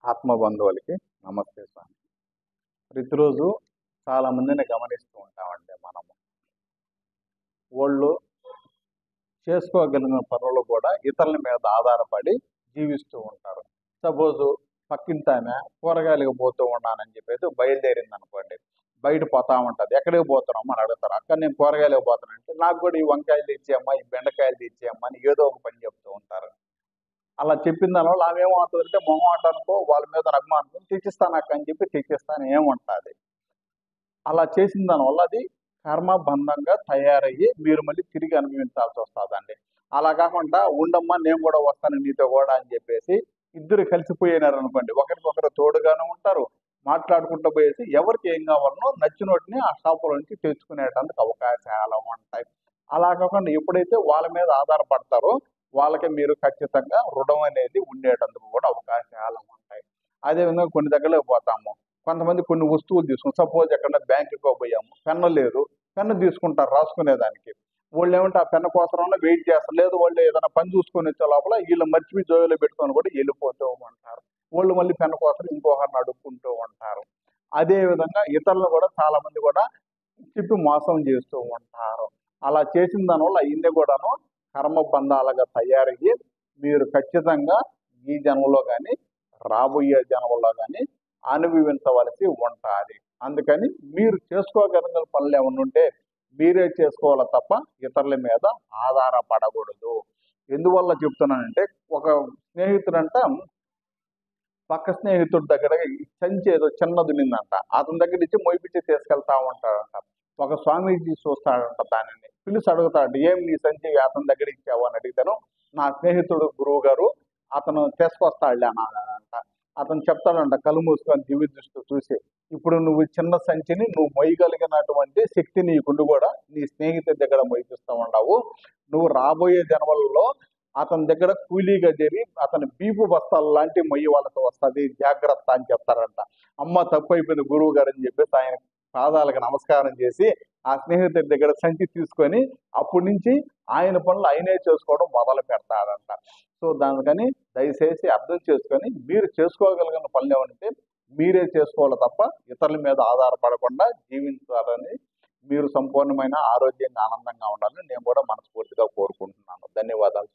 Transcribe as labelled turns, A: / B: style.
A: ఆత్మబంధువులకి నమస్తే స్వామి. ప్రతిరోజు చాలా మందిని గమనిస్తూ ఉంటామండి మనము. వాళ్ళు చేసుకోగలిగిన పనులు కూడా ఇతరుల మీద ఆధారపడి జీవిస్తూ ఉంటారు. సపోజు పక్కింటి ఆమె కూరగాయలకు పోతూ ఉన్నానని చెప్పేసి బయలుదేరింది అనుకోండి. బయట పోతా ఉంటుంది. ఎక్కడికి పోతున్నాము అని అడుగుతారు. అక్కడ నేను కూరగాయలకు పోతానంటే నాకు కూడా ఈ వంకాయలు తెచ్చేయమ్మా, ఈ బెండకాయలు తెచ్చేయమ్మా అని ఏదో ఒక పని చెప్తూ ఉంటారు. అలా చెప్పిన దానివల్ల ఆమె ఏమవుతుందంటే మొహమాటానికో వాళ్ళ మీద అభిమానం తెచ్చిస్తాను అక్క అని చెప్పి తెచ్చిస్తాను ఏముంటుంది. అలా చేసిన దానివల్ల అది కర్మబంధంగా తయారయ్యి మీరు మళ్ళీ తిరిగి అనుభవించాల్సి వస్తుందండి. అలా కాకుండా ఉండమ్మా నేను కూడా వస్తాను నీతో కూడా అని చెప్పేసి ఇద్దరు కలిసిపోయినారు అనుకోండి, ఒకరికొకరు తోడుగానే ఉంటారు, మాట్లాడుకుంటూ పోయేసి ఎవరికి ఏం కావాలనో నచ్చినోటిని ఆ షాపుల నుంచి తెచ్చుకునేటందుకు అవకాశాలు ఉంటాయి. అలా కాకుండా ఎప్పుడైతే వాళ్ళ మీద ఆధారపడతారో వాళ్ళకి మీరు ఖచ్చితంగా రుణం అనేది ఉండేటందుకు కూడా అవకాశాలు ఉంటాయి. అదేవిధంగా కొన్ని దగ్గరలో పోతాము, కొంతమంది కొన్ని వస్తువులు తీసుకుంటాం. సపోజ్ ఎక్కడన్నా బ్యాంకుకి పోయాము, పెన్ను లేదు, పెన్ను తీసుకుంటారు రాసుకునేదానికి. వాళ్ళు ఏమంటే ఆ పెన్ను కోసం వెయిట్ చేస్తారు, లేదు వాళ్ళు ఏదైనా పని చూసుకొని వచ్చే లోపల వీళ్ళు మర్చిపోయి జోబులో పెట్టుకొని కూడా వెళ్ళిపోతూ ఉంటారు. వాళ్ళు మళ్ళీ పెన్ను కోసం ఇంకొకరిని అడుక్కుంటూ ఉంటారు. అదే విధంగా ఇతరులు కూడా చాలా మంది కూడా చెప్పి మోసం చేస్తూ ఉంటారు. అలా చేసిన దానివల్ల ఇన్ని కూడాను కర్మబంధాలుగా తయారయ్యి మీరు ఖచ్చితంగా ఈ జన్మలో కానీ రాబోయే జన్మలో కానీ అనుభవించవలసి ఉంటుంది. అందుకని మీరు చేసుకోగలిగిన పనులు ఏమన్నా ఉంటే మీరే చేసుకోవాలి తప్ప ఇతరుల మీద ఆధారపడకూడదు. ఎందువల్ల చెప్తున్నానంటే ఒక స్నేహితుడంట పక్క స్నేహితుడి దగ్గర సంచి ఏదో చిన్నది నిందంట, అతని దగ్గర నుంచి మొయిపిచ్చి తీసుకెళ్తా ఉంటాడంట. ఒక స్వామీజీ చూస్తాడంట, దానిని పిలిచి అడుగుతాడు, ఏం నీ సంచి అతని దగ్గర ఇచ్చావు అని అడిగితాను. నా స్నేహితుడు గురువు గారు అతను తీసుకొస్తాడులే అన్నాడంట. అతను చెప్తాడంట కళ్ళు మూసుకొని దివ్య దృష్టి చూసి, ఇప్పుడు నువ్వు చిన్న సంచిని నువ్వు మొయ్యగలిగినటువంటి శక్తి నీకుండి కూడా నీ స్నేహితుడి దగ్గర మొయ్యిస్తూ ఉండవు. నువ్వు రాబోయే జన్మలలో అతని దగ్గర కూలీగా చేరి అతని బీపు బస్తాలు లాంటి మొయ్యి వాళ్ళతో వస్తుంది, జాగ్రత్త అని చెప్తారంట. అమ్మ తప్పు అయిపోయింది గురువు గారు అని చెప్పేసి ఆయన పాదాలకు నమస్కారం చేసి ఆ స్నేహితుడి దగ్గర సంచి తీసుకొని అప్పటి నుంచి ఆయన పనులు ఆయనే చేసుకోవడం మొదలు పెడతాడంట. సో దానికని దయచేసి అర్థం చేసుకొని మీరు చేసుకోగలిగిన పనులు ఏమంటే మీరే చేసుకోవాలి తప్ప ఇతరుల మీద ఆధారపడకుండా జీవించాలని, మీరు సంపూర్ణమైన ఆరోగ్యంగా ఆనందంగా ఉండాలని నేను కూడా మనస్ఫూర్తిగా కోరుకుంటున్నాను. ధన్యవాదాలు.